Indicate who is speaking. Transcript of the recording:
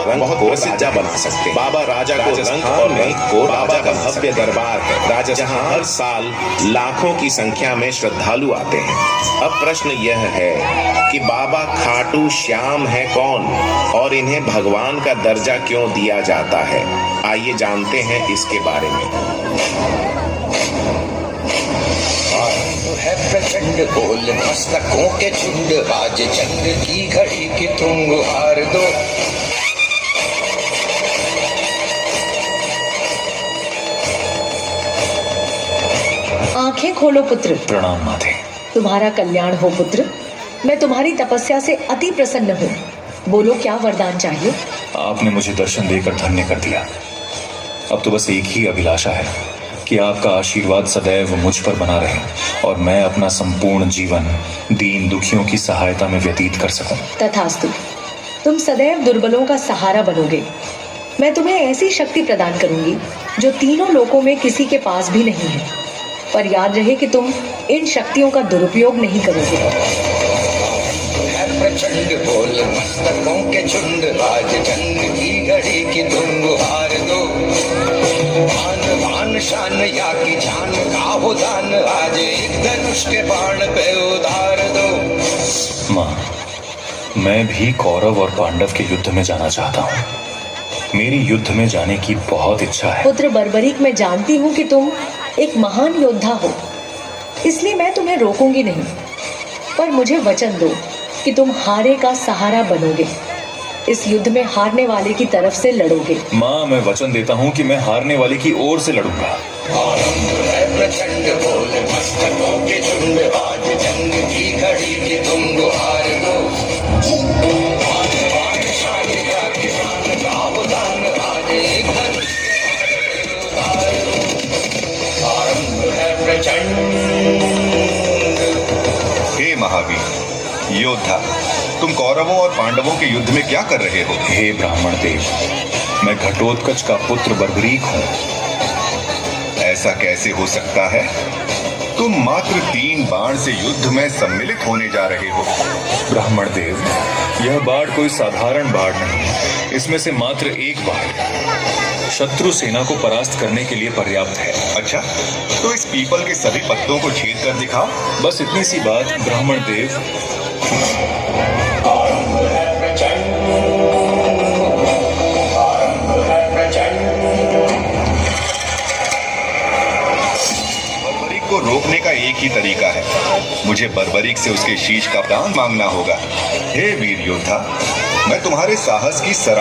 Speaker 1: रंग बहुत प्रसिद्ध बना सकते हैं। बाबा राजा को रंग और रंग को बाबा का भव्य दरबार है राजा, जहां हर साल लाखों की संख्या में श्रद्धालु आते हैं। अब प्रश्न यह है कि बाबा खाटू श्याम है कौन और इन्हें भगवान का दर्जा क्यों दिया जाता है। आइए जानते हैं इसके बारे में।
Speaker 2: है प्रचंड बोल मस्तकों के झुंड, आज चंद्र की घड़ी की तुम गुहार दो।
Speaker 3: आंखें खोलो पुत्र।
Speaker 4: प्रणाम माते।
Speaker 3: तुम्हारा कल्याण हो पुत्र। मैं तुम्हारी तपस्या से अति प्रसन्न हूँ। बोलो क्या वरदान चाहिए।
Speaker 4: आपने मुझे दर्शन देकर धन्य कर दिया। अब तो बस एक ही अभिलाषा है कि आपका आशीर्वाद सदैव मुझ पर बना रहे और मैं अपना संपूर्ण जीवन दीन दुखियों की सहायता में व्यतीत कर सकूं।
Speaker 3: तथास्तु। तुम सदैव दुर्बलों का सहारा बनोगे। मैं तुम्हें ऐसी शक्ति प्रदान करूंगी जो तीनों लोकों में किसी के पास भी नहीं है। पर याद रहे कि तुम इन शक्तियों का दुरुपयोग नहीं करोगे।
Speaker 2: प्रचंड बोल मस्तकों के झुंड, आज चंद्र की घड़ी की तुम गुहार दो। मान मान शान या की जान का हो दान, आज एक धनुष के बाण पे उतार दो।
Speaker 4: माँ, मैं भी कौरव और पांडव के युद्ध में जाना चाहता हूँ। मेरी युद्ध में जाने की बहुत इच्छा है।
Speaker 3: पुत्र बर्बरीक, मैं जानती हूँ कि तुम एक महान योद्धा हो, इसलिए मैं तुम्हें रोकूंगी नहीं। पर मुझे वचन दो कि तुम हारे का सहारा बनोगे, इस युद्ध में हारने वाले की तरफ से लड़ोगे।
Speaker 4: माँ, मैं वचन देता हूँ कि मैं हारने वाले की ओर से लड़ूंगा।
Speaker 2: प्रचंड बोल मस्तकों के झुंड, आज चंद्र की घड़ी की तुम गुहार दो।
Speaker 5: हे महावीर योद्धा, तुम कौरवों और पांडवों के युद्ध में क्या कर रहे हो?
Speaker 4: हे ब्राह्मण देव, मैं घटोत्कच का पुत्र बर्बरीक हूँ।
Speaker 5: ऐसा कैसे हो सकता है? तुम मात्र 3 बाण से युद्ध में सम्मिलित होने जा रहे हो।
Speaker 4: ब्राह्मण देव, यह बाण कोई साधारण बाण नहीं, इसमें से मात्र एक बाण शत्रु सेना को परास्त करने के लिए पर्याप्त है।
Speaker 5: अच्छा, तो इस पीपल के सभी पत्तों को छेद कर दिखाओ।
Speaker 4: बस इतनी सी बात ब्राह्मण देव।
Speaker 5: बर्बरीक को रोकने का एक ही तरीका है, मुझे बर्बरीक से उसके शीश का दान मांगना होगा। हे वीर योद्धा, मैं तुम्हारे साहस की सराहना